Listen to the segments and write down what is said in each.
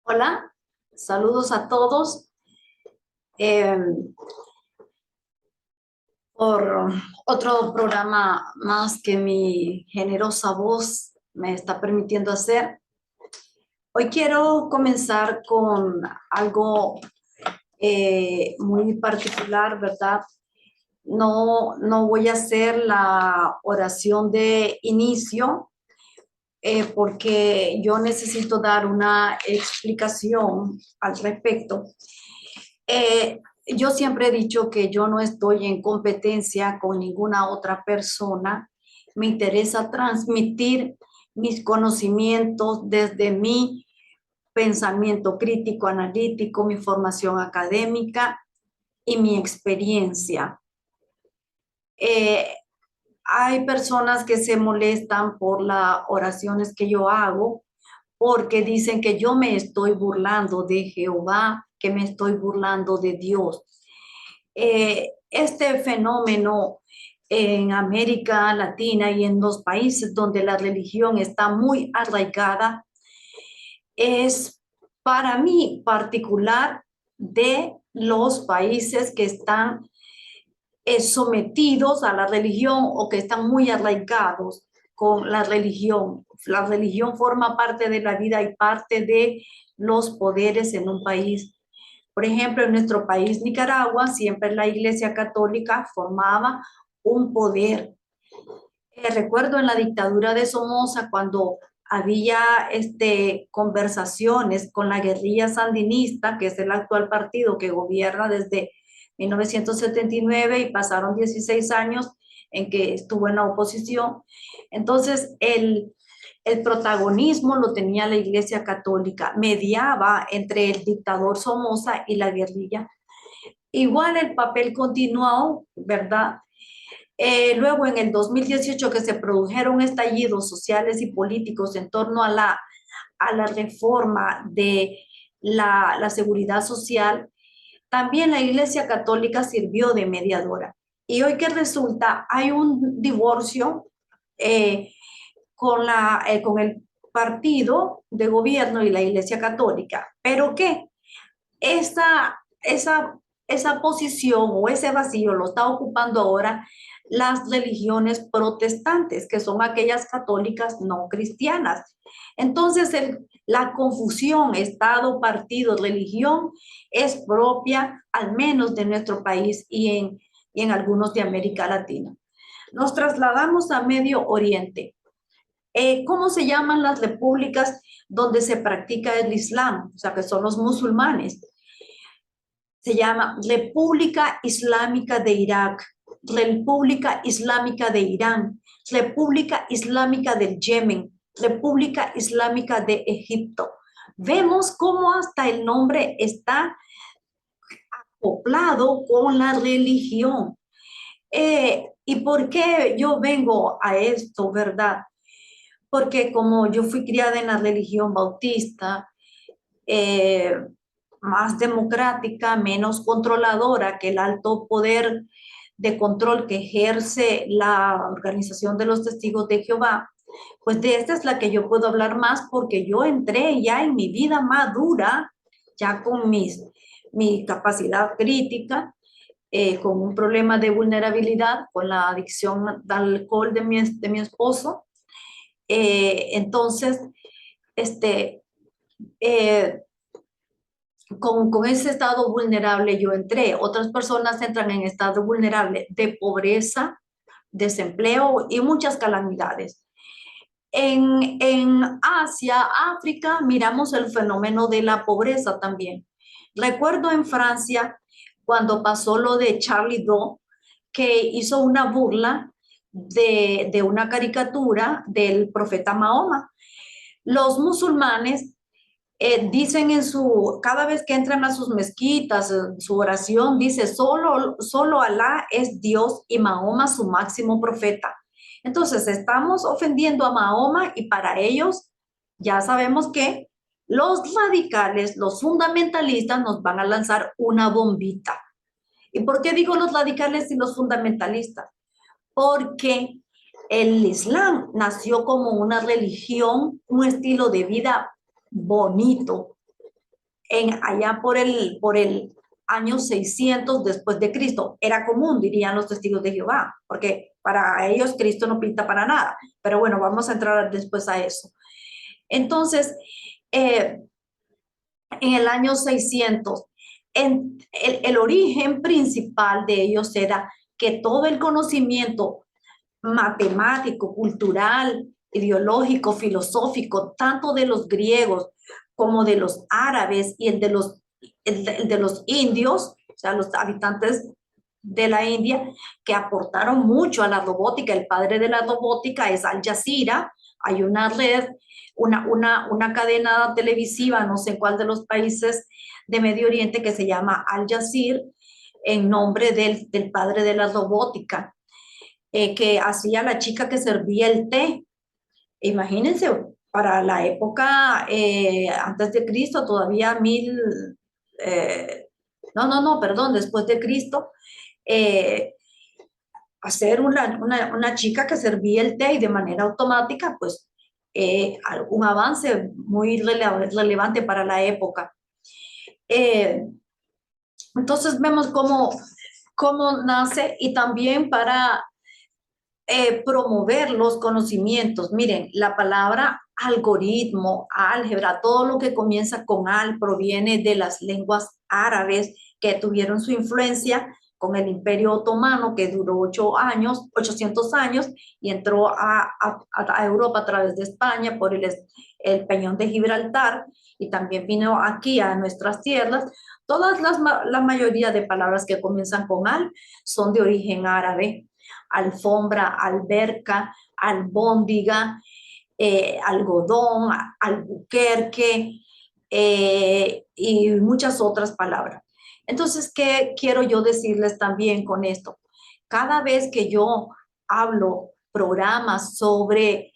Hola, saludos a todos eh, por otro programa más que mi generosa voz me está permitiendo hacer. Hoy quiero comenzar con algo muy particular, ¿verdad? No voy a hacer la oración de inicio porque yo necesito dar una explicación al respecto. Yo siempre he dicho que yo no estoy en competencia con ninguna otra persona. Me interesa transmitir mis conocimientos desde mi pensamiento crítico, analítico, mi formación académica y mi experiencia. Eh, Hay personas que se molestan por las oraciones que yo hago porque dicen que yo me estoy burlando de Jehová, que me estoy burlando de Dios. Este fenómeno en América Latina y en los países donde la religión está muy arraigada es para mí particular de los países que están sometidos a la religión o que están muy arraigados con la religión. La religión forma parte de la vida y parte de los poderes en un país. Por ejemplo, en nuestro país, Nicaragua, siempre la Iglesia Católica formaba un poder. Recuerdo en la dictadura de Somoza cuando había conversaciones con la guerrilla sandinista, que es el actual partido que gobierna desde 1979 y pasaron 16 años en que estuvo en la oposición. Entonces, el protagonismo lo tenía la Iglesia Católica, mediaba entre el dictador Somoza y la guerrilla. Igual el papel continuó, ¿verdad? Luego en el 2018 que se produjeron estallidos sociales y políticos en torno a la reforma de la seguridad social, también la Iglesia Católica sirvió de mediadora. Y hoy que resulta, hay un divorcio eh, con el partido de gobierno y la Iglesia Católica. ¿Pero qué? Esa, esa, esa posición o ese vacío lo está ocupando ahora las religiones protestantes, que son aquellas católicas no cristianas. Entonces, la confusión Estado, partido, religión es propia, al menos de nuestro país y en algunos de América Latina. Nos trasladamos a Medio Oriente. ¿Cómo se llaman las repúblicas donde se practica el Islam? O sea, que son los musulmanes. Se llama República Islámica de Irak, República Islámica de Irán, República Islámica del Yemen, República Islámica de Egipto. Vemos cómo hasta el nombre está acoplado con la religión. ¿Y por qué yo vengo a esto, verdad? Porque como yo fui criada en la religión bautista, eh, más democrática, menos controladora que el alto poder de control que ejerce la Organización de los Testigos de Jehová, pues de esta es la que yo puedo hablar más porque yo entré ya en mi vida madura, ya con mi capacidad crítica, con un problema de vulnerabilidad, con la adicción al alcohol de mi esposo. Entonces, este, eh, con ese estado vulnerable yo entré. Otras personas entran en estado vulnerable de pobreza, desempleo y muchas calamidades. En Asia, África, miramos el fenómeno de la pobreza también. Recuerdo en Francia cuando pasó lo de Charlie Hebdo, que hizo una burla de una caricatura del profeta Mahoma. Los musulmanes dicen cada vez que entran a sus mezquitas, su oración dice, solo Alá es Dios y Mahoma su máximo profeta. Entonces, estamos ofendiendo a Mahoma y para ellos ya sabemos que los radicales, los fundamentalistas nos van a lanzar una bombita. ¿Y por qué digo los radicales y los fundamentalistas? Porque el Islam nació como una religión, un estilo de vida bonito, allá por el año 600 después de Cristo. Era común, dirían los testigos de Jehová, porque para ellos Cristo no pinta para nada. Pero bueno, vamos a entrar después a eso. Entonces, eh, en el año 600, el origen principal de ellos era que todo el conocimiento matemático, cultural, ideológico, filosófico, tanto de los griegos como de los árabes y el de los indios, o sea, los habitantes de la India, que aportaron mucho a la robótica. El padre de la robótica es Al Jazeera. Hay una red, una cadena televisiva, no sé en cuál de los países de Medio Oriente, que se llama Al Jazeera, en nombre del padre de la robótica, que hacía la chica que servía el té. Imagínense, para la época antes de Cristo, todavía eh, no, perdón, después de Cristo, eh, hacer una chica que servía el té y de manera automática, pues un avance muy relevante para la época. Eh, entonces vemos cómo nace, y también para promover los conocimientos. Miren, la palabra algoritmo, álgebra, todo lo que comienza con al proviene de las lenguas árabes que tuvieron su influencia con el Imperio Otomano, que duró 800 años, y entró a Europa a través de España por el Peñón de Gibraltar, y también vino aquí a nuestras tierras. La mayoría de palabras que comienzan con al son de origen árabe: alfombra, alberca, albóndiga, algodón, albuquerque, y muchas otras palabras. Entonces, ¿qué quiero yo decirles también con esto? Cada vez que yo hablo programas sobre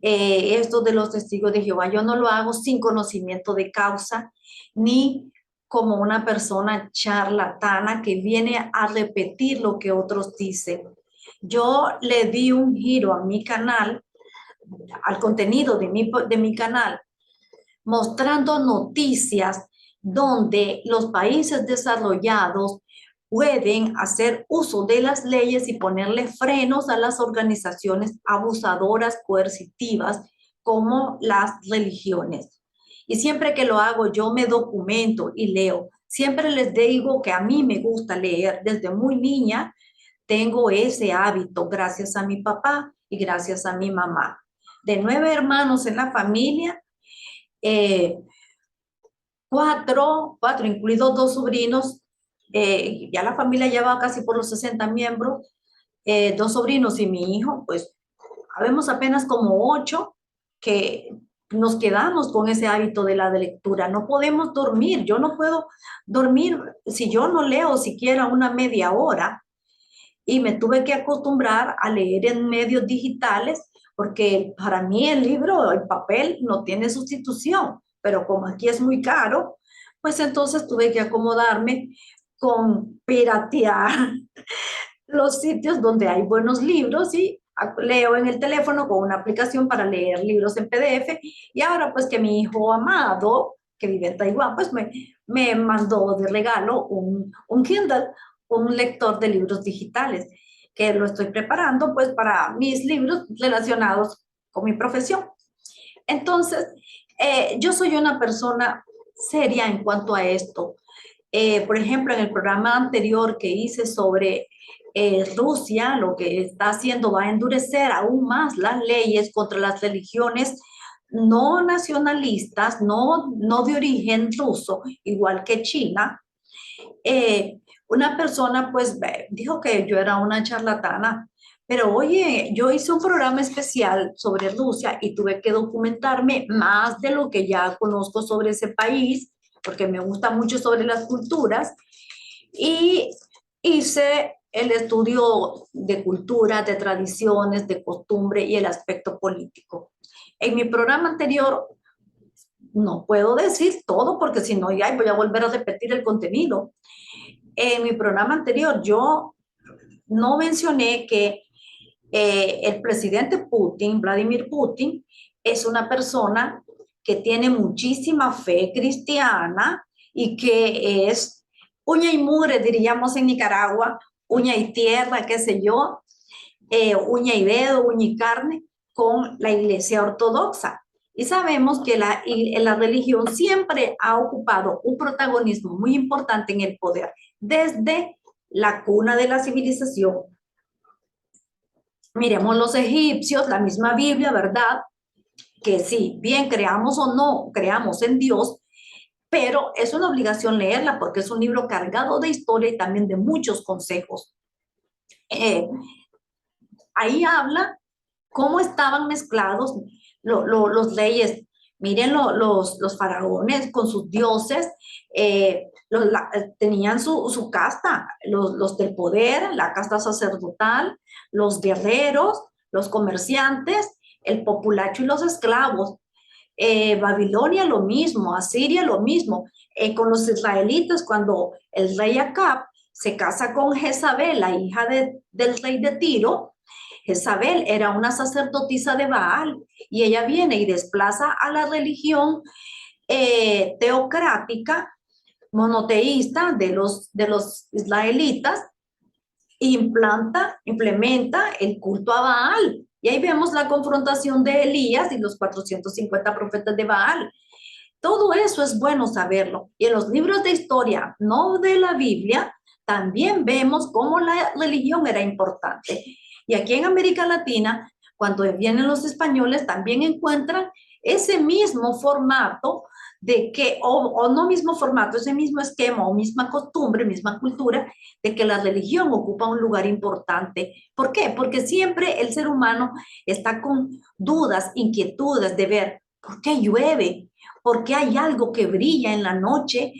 esto de los testigos de Jehová, yo no lo hago sin conocimiento de causa, ni como una persona charlatana que viene a repetir lo que otros dicen. Yo le di un giro a mi canal, al contenido de mi canal, mostrando noticias donde los países desarrollados pueden hacer uso de las leyes y ponerle frenos a las organizaciones abusadoras, coercitivas, como las religiones. Y siempre que lo hago, yo me documento y leo. Siempre les digo que a mí me gusta leer. Desde muy niña tengo ese hábito, gracias a mi papá y gracias a mi mamá. De 9 hermanos en la familia, eh, cuatro, incluidos 2 sobrinos, ya la familia lleva casi por los 60 miembros, 2 sobrinos y mi hijo, pues habemos apenas como 8 que nos quedamos con ese hábito de la lectura. No podemos dormir, yo no puedo dormir si yo no leo siquiera una media hora, y me tuve que acostumbrar a leer en medios digitales, porque para mí el libro, el papel, no tiene sustitución, pero como aquí es muy caro, pues entonces tuve que acomodarme con piratear los sitios donde hay buenos libros, y leo en el teléfono con una aplicación para leer libros en PDF. Y ahora pues que mi hijo amado, que vive en Taiwán, pues me mandó de regalo un Kindle, un lector de libros digitales, que lo estoy preparando pues para mis libros relacionados con mi profesión. Entonces, yo soy una persona seria en cuanto a esto. Por ejemplo, en el programa anterior que hice sobre Rusia, lo que está haciendo va a endurecer aún más las leyes contra las religiones no nacionalistas, no de origen ruso, igual que China. Una persona pues dijo que yo era una charlatana, pero oye, yo hice un programa especial sobre Rusia y tuve que documentarme más de lo que ya conozco sobre ese país, porque me gusta mucho sobre las culturas, y hice el estudio de cultura, de tradiciones, de costumbre y el aspecto político. En mi programa anterior no puedo decir todo, porque si no ya voy a volver a repetir el contenido. En mi programa anterior yo no mencioné que el presidente Putin, Vladimir Putin, es una persona que tiene muchísima fe cristiana y que es uña y mugre, diríamos en Nicaragua, uña y tierra, qué sé yo, uña y dedo, uña y carne, con la Iglesia Ortodoxa. Y sabemos que la religión siempre ha ocupado un protagonismo muy importante en el poder, desde la cuna de la civilización. Miremos los egipcios, la misma Biblia, ¿verdad? Que sí, bien creamos o no creamos en Dios, pero es una obligación leerla porque es un libro cargado de historia y también de muchos consejos. Eh, Ahí habla cómo estaban mezclados los reyes. Miren los faraones con sus dioses, tenían su casta, los del poder, la casta sacerdotal, los guerreros, los comerciantes, el populacho y los esclavos. Babilonia lo mismo, Asiria lo mismo. Con los israelitas, cuando el rey Acab se casa con Jezabel, la hija del rey de Tiro, Jezabel era una sacerdotisa de Baal y ella viene y desplaza a la religión teocrática, monoteísta de los israelitas e implementa el culto a Baal. Y ahí vemos la confrontación de Elías y los 450 profetas de Baal. Todo eso es bueno saberlo. Y en los libros de historia, no de la Biblia, también vemos cómo la religión era importante. Y aquí en América Latina, cuando vienen los españoles, también encuentran ese mismo formato de que, o no mismo formato, ese mismo esquema o misma costumbre, misma cultura, de que la religión ocupa un lugar importante. ¿Por qué? Porque siempre el ser humano está con dudas, inquietudes de ver por qué llueve, por qué hay algo que brilla en la noche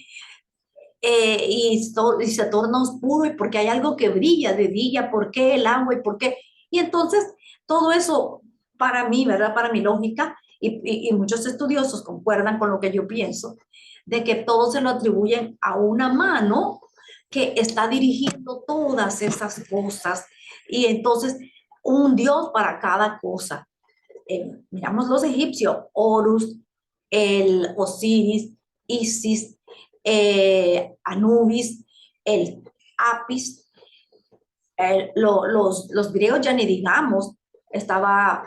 y se torna oscuro y porque hay algo que brilla de día, por qué el agua y por qué. Y entonces todo eso para mí, ¿verdad? Para mi lógica, y muchos estudiosos concuerdan con lo que yo pienso, de que todo se lo atribuyen a una mano que está dirigiendo todas esas cosas. Y entonces un Dios para cada cosa. Miramos los egipcios, Horus, el Osiris, Isis, Anubis, el Apis, los griegos ya ni digamos, estaba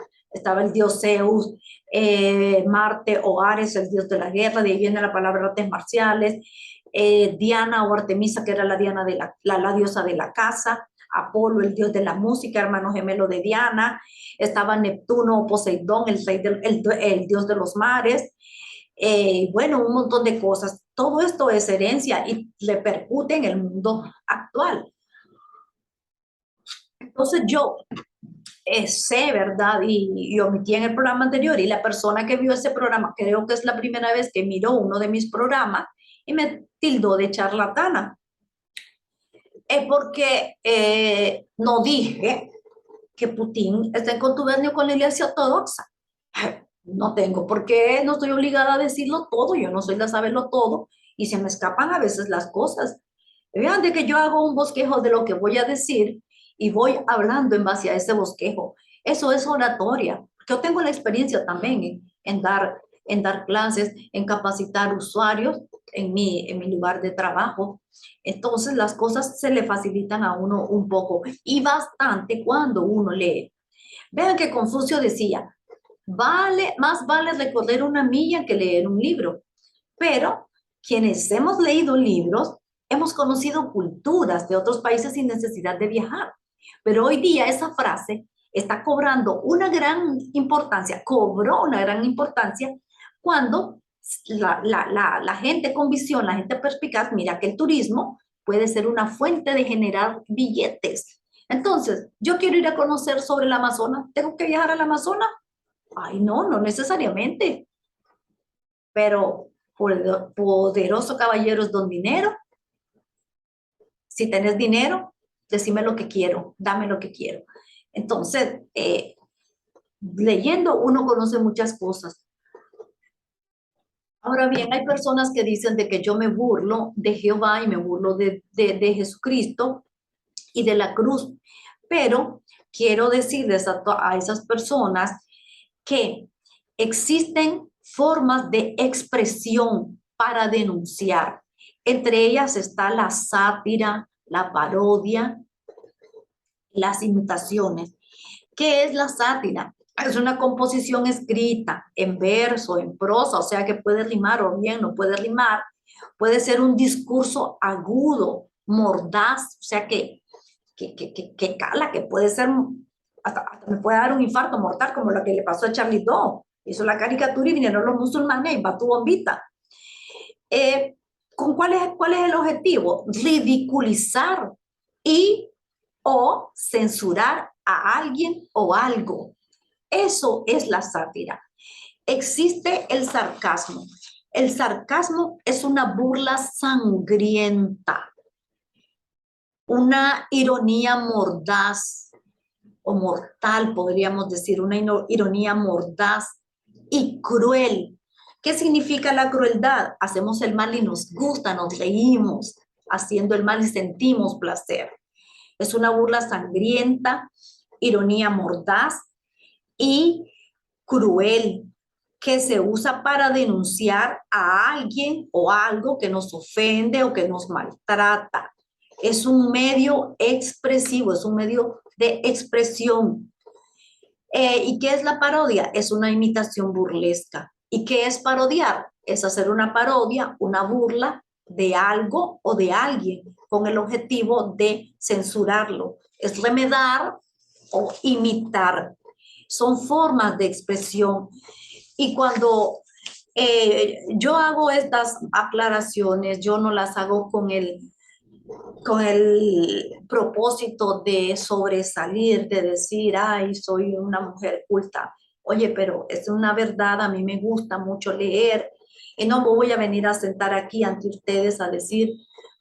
el dios Zeus, Marte o Ares, el dios de la guerra, de ahí viene la palabra artes marciales, Diana o Artemisa, que era la, Diana de la diosa de la casa, Apolo, el dios de la música, hermano gemelo de Diana, estaba Neptuno o Poseidón, el dios de los mares, bueno, un montón de cosas. Todo esto es herencia y repercute en el mundo actual. Entonces yo sé, ¿verdad? Y omití en el programa anterior y la persona que vio ese programa, creo que es la primera vez que miró uno de mis programas y me tildó de charlatana. Es porque no dije que Putin está en contubernio con la Iglesia Ortodoxa. No tengo por qué, no estoy obligada a decirlo todo, yo no soy de saberlo todo y se me escapan a veces las cosas. Vean de que yo hago un bosquejo de lo que voy a decir y voy hablando en base a ese bosquejo. Eso es oratoria. Yo tengo la experiencia también en dar clases, en capacitar usuarios en mi lugar de trabajo. Entonces las cosas se le facilitan a uno un poco y bastante cuando uno lee. Vean que Confucio decía, más vale recorrer una milla que leer un libro. Pero quienes hemos leído libros, hemos conocido culturas de otros países sin necesidad de viajar. Pero hoy día esa frase está cobrando una gran importancia, cobró una gran importancia cuando la gente con visión, la gente perspicaz, mira que el turismo puede ser una fuente de generar billetes. Entonces, yo quiero ir a conocer sobre el Amazonas, ¿tengo que viajar al Amazonas? Ay, no, no necesariamente, pero poderoso caballeros don dinero. Si tenés dinero, decime lo que quiero, dame lo que quiero. Entonces, leyendo uno conoce muchas cosas. Ahora bien, hay personas que dicen de que yo me burlo de Jehová y me burlo de Jesucristo y de la cruz, pero quiero decirles a esas personas que existen formas de expresión para denunciar. Entre ellas está la sátira, la parodia, las imitaciones. ¿Qué es la sátira? Es una composición escrita en verso, en prosa, o sea que puede rimar o bien no puede rimar. Puede ser un discurso agudo, mordaz, o sea que cala, que puede ser, hasta me puede dar un infarto mortal como lo que le pasó a Charlie Hebdo. Hizo la caricatura y vinieron los musulmanes y va tu bombita. Eh, ¿Cuál es el objetivo? Ridiculizar y o censurar a alguien o algo. Eso es la sátira. Existe el sarcasmo. El sarcasmo es una burla sangrienta, una ironía mordaz o mortal, podríamos decir, una ironía mordaz y cruel. ¿Qué significa la crueldad? Hacemos el mal y nos gusta, nos reímos haciendo el mal y sentimos placer. Es una burla sangrienta, ironía mordaz y cruel, que se usa para denunciar a alguien o algo que nos ofende o que nos maltrata. Es un medio expresivo, es un medio de expresión. ¿Y qué es la parodia? Es una imitación burlesca. ¿Y qué es parodiar? Es hacer una parodia, una burla de algo o de alguien con el objetivo de censurarlo. Es remedar o imitar. Son formas de expresión. Y cuando yo hago estas aclaraciones, yo no las hago con el propósito de sobresalir, de decir, ay, soy una mujer culta. Oye, pero es una verdad, a mí me gusta mucho leer y no voy a venir a sentar aquí ante ustedes a decir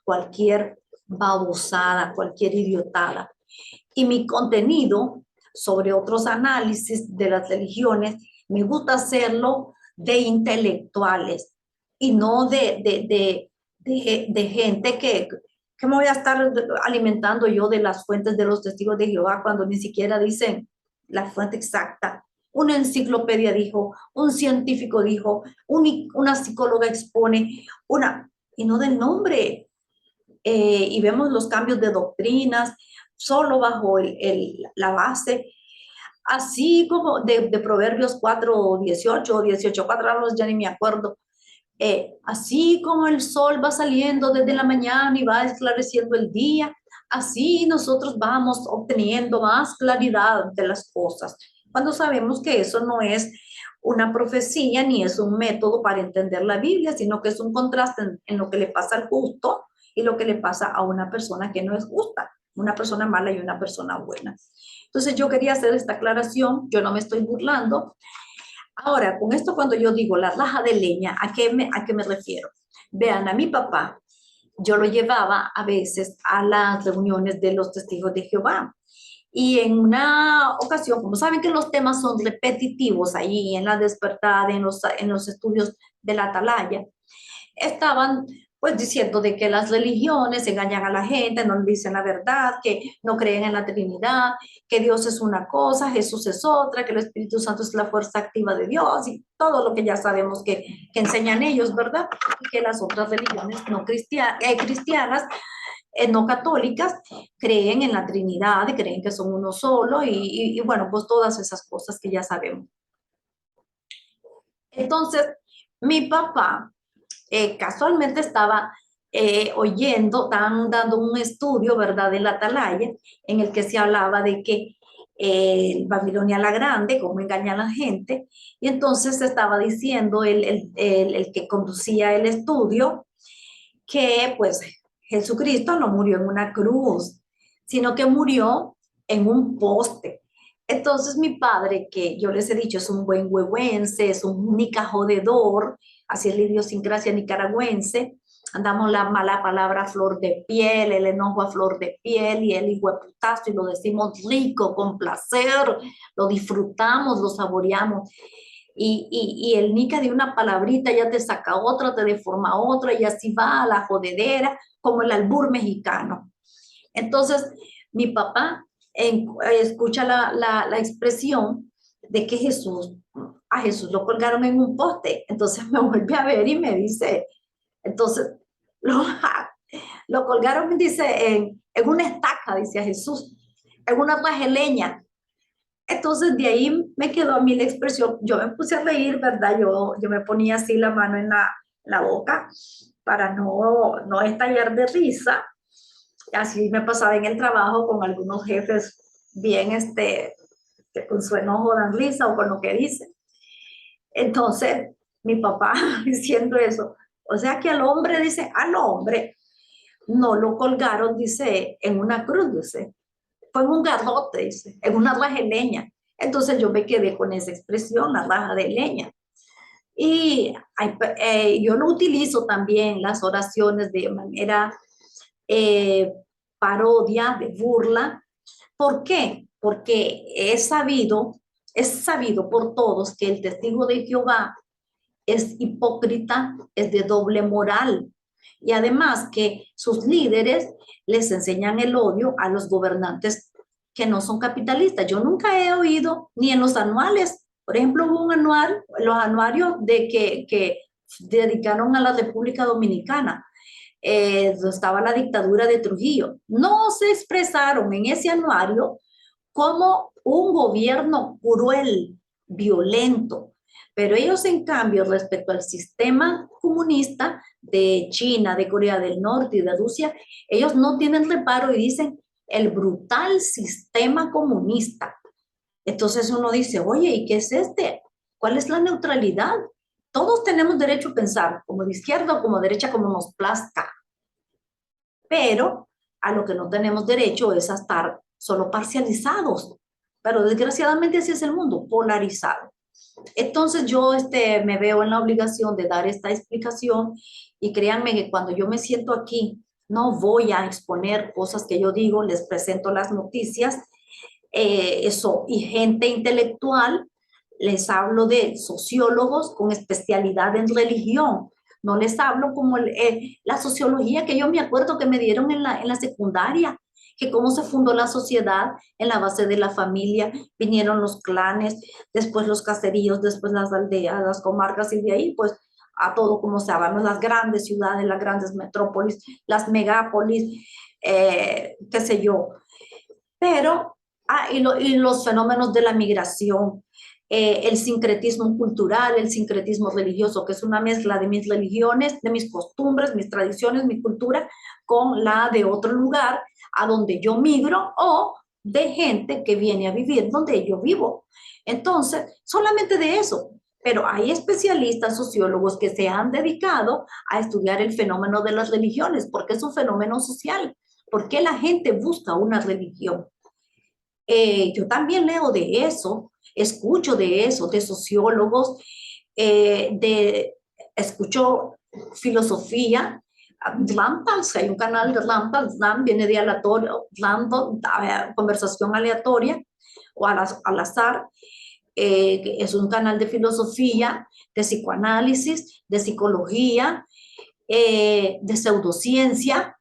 cualquier babosada, cualquier idiotada. Y mi contenido sobre otros análisis de las religiones, me gusta hacerlo de intelectuales y no de gente que me voy a estar alimentando yo de las fuentes de los testigos de Jehová cuando ni siquiera dicen la fuente exacta. Una enciclopedia dijo, un científico dijo, una psicóloga expone, y no del nombre. Y vemos los cambios de doctrinas solo bajo la base, así como de Proverbios 4, 18 o 18, 4, ya ni me acuerdo. Así como el sol va saliendo desde la mañana y va esclareciendo el día, así nosotros vamos obteniendo más claridad de las cosas, cuando sabemos que eso no es una profecía ni es un método para entender la Biblia, sino que es un contraste en lo que le pasa al justo y lo que le pasa a una persona que no es justa, una persona mala y una persona buena. Entonces yo quería hacer esta aclaración, yo no me estoy burlando. Ahora, con esto cuando yo digo la raja de leña, a qué me refiero? Vean, a mi papá, yo lo llevaba a veces a las reuniones de los testigos de Jehová. Y en una ocasión, como saben que los temas son repetitivos ahí en la despertada, en los estudios de la atalaya, estaban pues diciendo de que las religiones engañan a la gente, no dicen la verdad, que no creen en la Trinidad, que Dios es una cosa, Jesús es otra, que el Espíritu Santo es la fuerza activa de Dios y todo lo que ya sabemos que enseñan ellos, ¿verdad? Y que las otras religiones no cristianas, no católicas, creen en la Trinidad y creen que son uno solo y bueno, pues todas esas cosas que ya sabemos. Entonces, mi papá casualmente estaba oyendo, estaban dando un estudio, ¿verdad?, de la Atalaya, en el que se hablaba de que Babilonia la Grande, cómo engaña a la gente, y entonces estaba diciendo el que conducía el estudio que pues Jesucristo no murió en una cruz, sino que murió en un poste. Entonces mi padre, que yo les he dicho es un buen huehuense, es un nica jodedor, así es la idiosincrasia nicaragüense, andamos la mala palabra a flor de piel, el enojo a flor de piel y el hijueputazo y lo decimos rico, con placer, lo disfrutamos, lo saboreamos. Y el nica de una palabrita ya te saca otra, te deforma otra y así va a la jodedera, como el albur mexicano. Entonces, mi papá escucha la expresión de que a Jesús lo colgaron en un poste. Entonces me vuelve a ver y me dice, entonces, lo, lo colgaron, dice, en una estaca, dice a Jesús, en una paja de leña. Entonces de ahí me quedó a mí la expresión, yo me puse a reír, ¿verdad? Yo me ponía así la mano en la boca para no estallar de risa. Así me pasaba en el trabajo con algunos jefes bien, que con su enojo dan risa o con lo que dicen. Entonces, mi papá diciendo eso, o sea que al hombre, dice, al hombre no lo colgaron, dice, en una cruz, dice, fue en un garrote, dice, en una raja de leña. Entonces yo me quedé con esa expresión, la raja de leña. Y yo lo utilizo también las oraciones de manera eh, parodia, de burla. ¿Por qué? Porque es sabido por todos que el testigo de Jehová es hipócrita, es de doble moral. Y además que sus líderes les enseñan el odio a los gobernantes que no son capitalistas. Yo nunca he oído, ni en los anuales, por ejemplo, hubo un anual, los anuarios que dedicaron a la República Dominicana, estaba la dictadura de Trujillo. No se expresaron en ese anuario como un gobierno cruel, violento, pero ellos, en cambio, respecto al sistema comunista de China, de Corea del Norte y de Rusia, ellos no tienen reparo y dicen el brutal sistema comunista. Entonces uno dice, oye, ¿y qué es este? ¿Cuál es la neutralidad? Todos tenemos derecho a pensar, como de izquierda o como derecha, como nos plazca, pero a lo que no tenemos derecho es a estar solo parcializados. Pero desgraciadamente así es el mundo, polarizado. Entonces yo me veo en la obligación de dar esta explicación y créanme que cuando yo me siento aquí, no voy a exponer cosas que yo digo, les presento las noticias, eso, y gente intelectual, les hablo de sociólogos con especialidad en religión, no les hablo como la sociología que yo me acuerdo que me dieron en la secundaria, que cómo se fundó la sociedad en la base de la familia, vinieron los clanes, después los caseríos, después las aldeas, las comarcas y de ahí pues a todo como se llama, las grandes ciudades, las grandes metrópolis, las megápolis, qué sé yo. Pero, y los fenómenos de la migración, el sincretismo cultural, el sincretismo religioso, que es una mezcla de mis religiones, de mis costumbres, mis tradiciones, mi cultura, con la de otro lugar a donde yo migro o de gente que viene a vivir donde yo vivo. Entonces, solamente de eso. Pero hay especialistas, sociólogos que se han dedicado a estudiar el fenómeno de las religiones, porque es un fenómeno social. ¿Por qué la gente busca una religión? Yo también leo de eso, escucho de eso, de sociólogos, escucho filosofía. Ramtals, hay un canal de Ramtals, Ram viene de aleatorio, Random, conversación aleatoria o al azar. Es un canal de filosofía, de psicoanálisis, de psicología, de pseudociencia.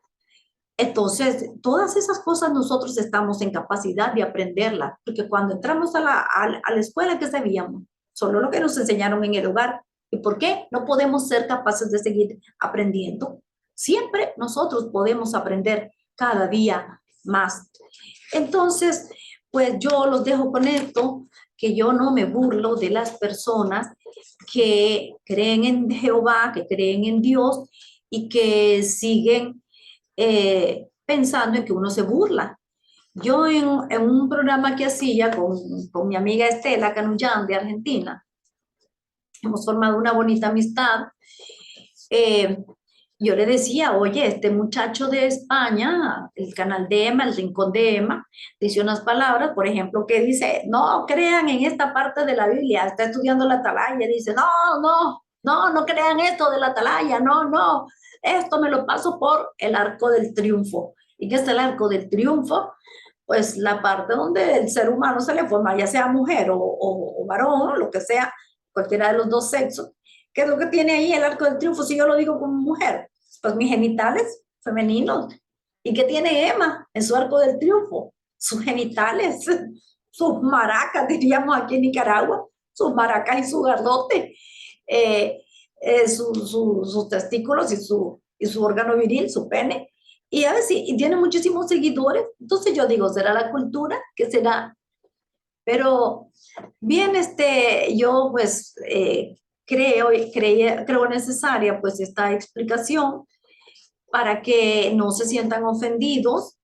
Entonces, todas esas cosas nosotros estamos en capacidad de aprenderlas, porque cuando entramos a la escuela, ¿qué sabíamos? Solo lo que nos enseñaron en el hogar. ¿Y por qué no podemos ser capaces de seguir aprendiendo? Siempre nosotros podemos aprender cada día más. Entonces, pues yo los dejo con esto, que yo no me burlo de las personas que creen en Jehová, que creen en Dios y que siguen pensando en que uno se burla. Yo en un programa que hacía con mi amiga Estela Canullán de Argentina, hemos formado una bonita amistad. eh, yo le decía, oye, este muchacho de España, el canal de Emma, el rincón de Emma, dice unas palabras, por ejemplo, que dice, no crean en esta parte de la Biblia, está estudiando la atalaya, dice, no crean esto de la atalaya, no, esto me lo paso por el arco del triunfo. ¿Y qué es el arco del triunfo? Pues la parte donde el ser humano se le forma, ya sea mujer o varón, o lo que sea, cualquiera de los dos sexos. ¿Qué es lo que tiene ahí el arco del triunfo si yo lo digo como mujer? Pues mis genitales femeninos. ¿Y qué tiene Emma en su arco del triunfo? Sus genitales, sus maracas, diríamos aquí en Nicaragua, sus maracas y su garrote, sus testículos y su órgano viril, su pene, y a ver si y tiene muchísimos seguidores. Entonces yo digo, ¿será la cultura? ¿Qué será? Pero bien, yo pues creo necesaria pues esta explicación para que no se sientan ofendidos,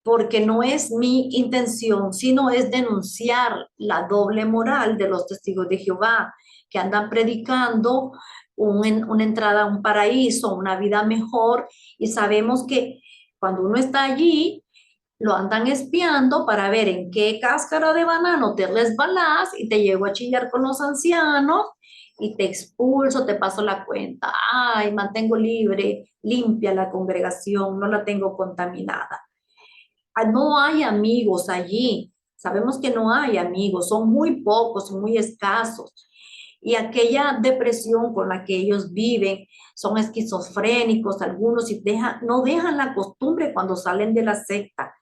porque no es mi intención, sino es denunciar la doble moral de los testigos de Jehová, que andan predicando una entrada a un paraíso, una vida mejor, y sabemos que cuando uno está allí, lo andan espiando para ver en qué cáscara de banano te resbalás y te llego a chillar con los ancianos y te expulso, te paso la cuenta. Ay, mantengo libre, limpia la congregación, no la tengo contaminada. No hay amigos allí. Sabemos que no hay amigos, son muy pocos, son muy escasos. Y aquella depresión con la que ellos viven, son esquizofrénicos algunos y no dejan la costumbre cuando salen de la secta.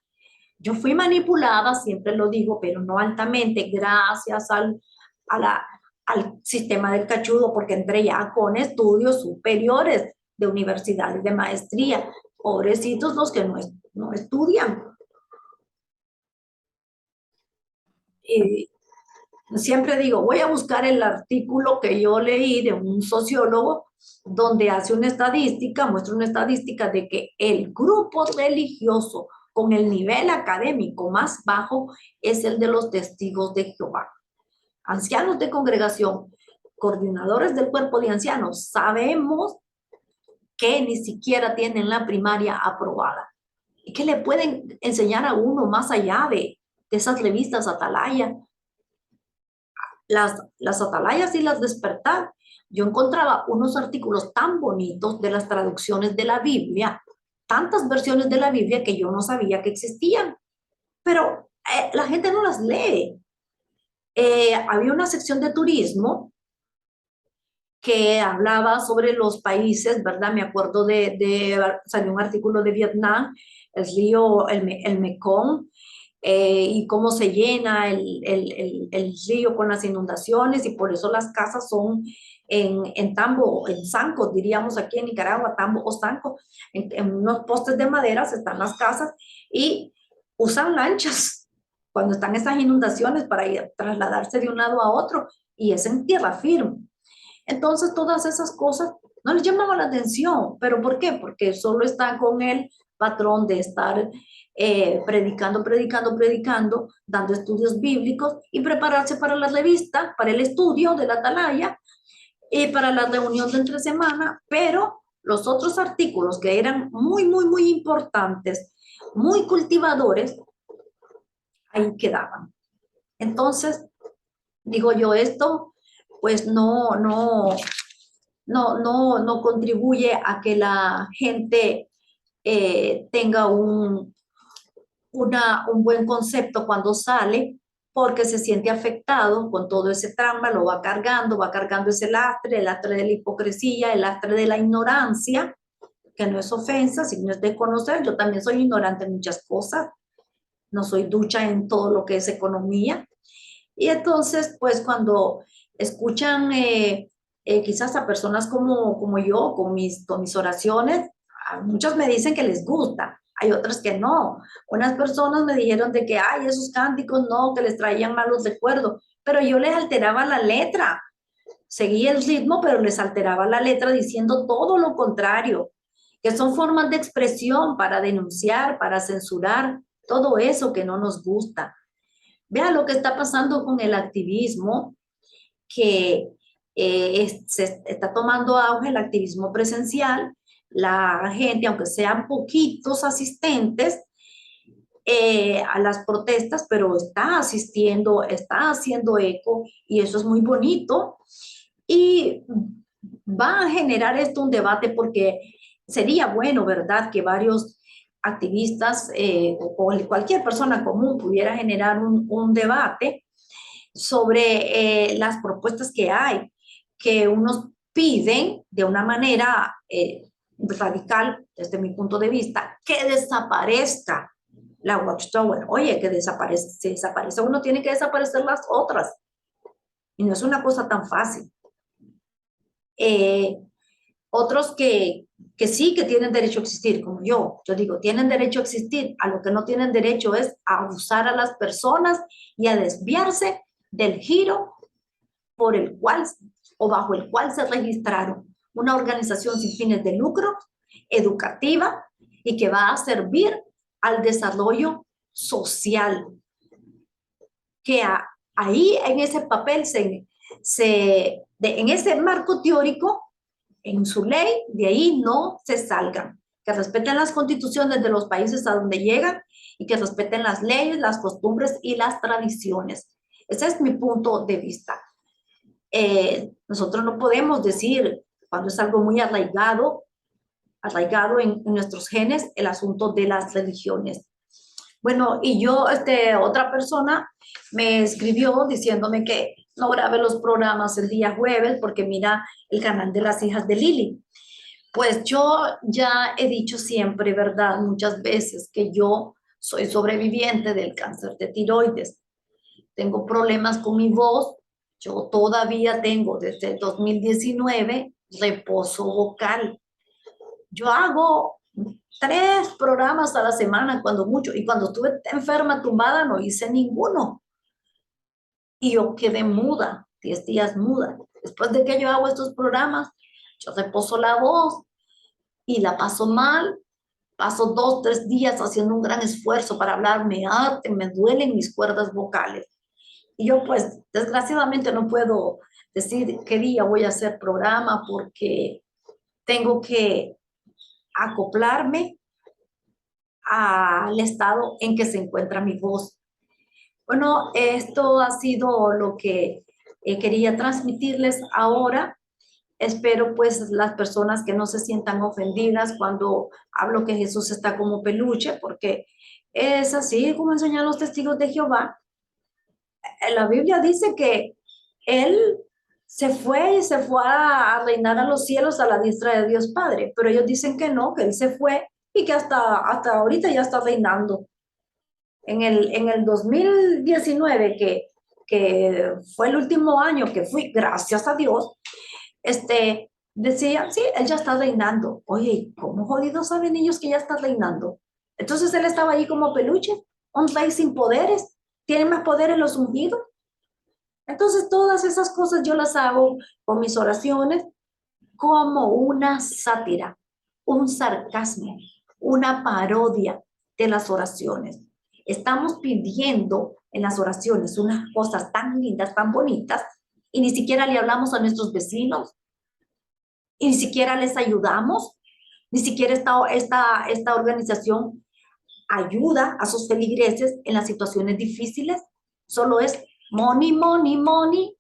Yo fui manipulada, siempre lo digo, pero no altamente, gracias al sistema del cachudo, porque entré ya con estudios superiores de universidades de maestría. Pobrecitos los que no estudian. Y siempre digo, voy a buscar el artículo que yo leí de un sociólogo donde hace una estadística, muestra una estadística de que el grupo religioso con el nivel académico más bajo es el de los testigos de Jehová. Ancianos de congregación, coordinadores del cuerpo de ancianos, sabemos que ni siquiera tienen la primaria aprobada y que le pueden enseñar a uno más allá de esas revistas Atalaya. Las Atalayas y las Despertar, yo encontraba unos artículos tan bonitos de las traducciones de la Biblia, tantas versiones de la Biblia que yo no sabía que existían, pero la gente no las lee. Había una sección de turismo que hablaba sobre los países, ¿verdad? Me acuerdo salió un artículo de Vietnam, el río, el Mekong, y cómo se llena el río con las inundaciones, y por eso las casas son en tambo, en zancos, diríamos aquí en Nicaragua, tambo o zanco, en unos postes de madera están las casas, y usan lanchas cuando están esas inundaciones para trasladarse de un lado a otro, y es en tierra firme. Entonces, todas esas cosas no les llamaban la atención. ¿Pero por qué? Porque solo están con el patrón de estar predicando, predicando, predicando, dando estudios bíblicos y prepararse para la revista, para el estudio de la atalaya y para la reunión de entre semana, pero los otros artículos que eran muy, muy, muy importantes, muy cultivadores, ahí quedaban. Entonces, digo yo, esto pues no contribuye a que la gente tenga un buen concepto cuando sale, porque se siente afectado con todo ese trauma, lo va cargando ese lastre, el lastre de la hipocresía, el lastre de la ignorancia, que no es ofensa, sino es de conocer. Yo también soy ignorante en muchas cosas, no soy ducha en todo lo que es economía. Y entonces, pues cuando escuchan quizás a personas como yo, con mis oraciones, muchos me dicen que les gusta, hay otras que no. Unas personas me dijeron de que, ay, esos cánticos no, que les traían malos recuerdos, pero yo les alteraba la letra, seguía el ritmo, pero les alteraba la letra diciendo todo lo contrario, que son formas de expresión para denunciar, para censurar todo eso que no nos gusta. Vea lo que está pasando con el activismo, que se está tomando auge, el activismo presencial. La gente, aunque sean poquitos asistentes a las protestas, pero está asistiendo, está haciendo eco, y eso es muy bonito. Y va a generar esto un debate, porque sería bueno, ¿verdad?, que varios activistas o cualquier persona común pudiera generar un debate sobre las propuestas que hay, que unos piden de una manera radical, desde mi punto de vista, que desaparezca la Watchtower. Oye, que desaparece, si desaparece uno, tiene que desaparecer las otras. Y no es una cosa tan fácil. Otros que que sí, que tienen derecho a existir, como yo digo, tienen derecho a existir. A lo que no tienen derecho es a abusar a las personas y a desviarse del giro por el cual o bajo el cual se registraron. Una organización sin fines de lucro, educativa y que va a servir al desarrollo social, que ahí en ese papel, en ese marco teórico, en su ley, de ahí no se salgan, que respeten las constituciones de los países a donde llegan y que respeten las leyes, las costumbres y las tradiciones. Ese es mi punto de vista. Nosotros no podemos decir, cuando es algo muy arraigado en nuestros genes, el asunto de las religiones. Bueno, y otra persona me escribió diciéndome que no grabe los programas el día jueves porque mira el canal de las hijas de Lili. Pues yo ya he dicho siempre, ¿verdad? Muchas veces que yo soy sobreviviente del cáncer de tiroides. Tengo problemas con mi voz. Yo todavía tengo desde el 2019 reposo vocal. Yo hago 3 programas a la semana, cuando mucho, y cuando estuve enferma, tumbada, no hice ninguno. Y yo quedé muda, 10 días muda. Después de que yo hago estos programas, yo reposo la voz y la paso mal. Paso 2, 3 días haciendo un gran esfuerzo para hablar, me duelen mis cuerdas vocales. Y yo pues desgraciadamente no puedo decir qué día voy a hacer programa porque tengo que acoplarme al estado en que se encuentra mi voz. Bueno, esto ha sido lo que quería transmitirles ahora. Espero pues las personas que no se sientan ofendidas cuando hablo que Jesús está como peluche, porque es así como enseñan los testigos de Jehová. La Biblia dice que Él se fue a reinar a los cielos a la diestra de Dios Padre, pero ellos dicen que no, que Él se fue y que hasta ahorita ya está reinando. En el 2019, que fue el último año que fui, gracias a Dios, decían, sí, él ya está reinando. Oye, ¿cómo jodidos saben ellos que ya está reinando? Entonces él estaba ahí como peluche, un rey sin poderes, tiene más poderes los ungidos. Entonces todas esas cosas yo las hago con mis oraciones como una sátira, un sarcasmo, una parodia de las oraciones. Estamos pidiendo en las oraciones unas cosas tan lindas, tan bonitas, y ni siquiera le hablamos a nuestros vecinos, y ni siquiera les ayudamos, ni siquiera esta organización ayuda a sus feligreses en las situaciones difíciles. Solo es money, money, money,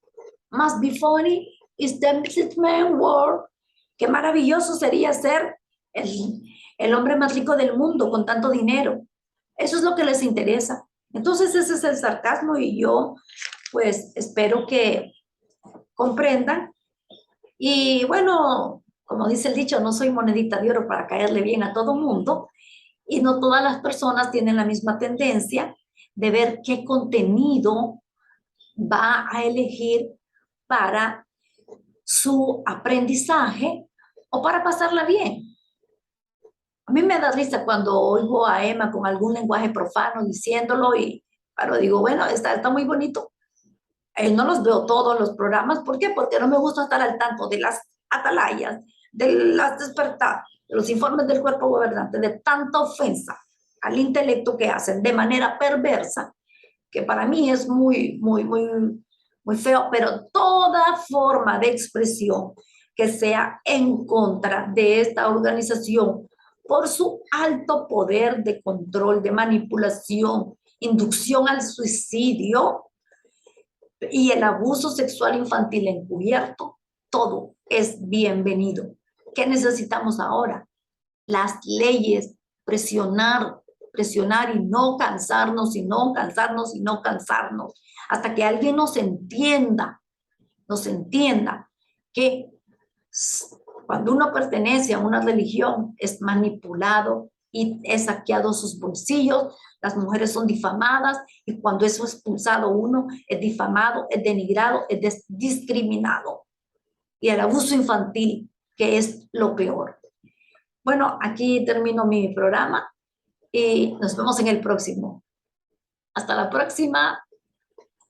must be funny, is the man world. Qué maravilloso sería ser el hombre más rico del mundo con tanto dinero. Eso es lo que les interesa. Entonces ese es el sarcasmo y yo pues espero que comprendan. Y bueno, como dice el dicho, no soy monedita de oro para caerle bien a todo mundo y no todas las personas tienen la misma tendencia de ver qué contenido va a elegir para su aprendizaje o para pasarla bien. A mí me da risa cuando oigo a Emma con algún lenguaje profano diciéndolo pero digo, bueno, está muy bonito. No los veo todos los programas. ¿Por qué? Porque no me gusta estar al tanto de las atalayas, de las despertar, de los informes del cuerpo gobernante, de tanta ofensa al intelecto que hacen de manera perversa, que para mí es muy, muy, muy, muy feo, pero toda forma de expresión que sea en contra de esta organización por su alto poder de control, de manipulación, inducción al suicidio y el abuso sexual infantil encubierto, todo es bienvenido. ¿Qué necesitamos ahora? Las leyes, presionar y no cansarnos, y no cansarnos, y no cansarnos, hasta que alguien nos entienda que cuando uno pertenece a una religión es manipulado y es saqueado sus bolsillos, las mujeres son difamadas y cuando es expulsado uno es difamado, es denigrado, es discriminado. Y el abuso infantil, que es lo peor. Bueno, aquí termino mi programa y nos vemos en el próximo. Hasta la próxima.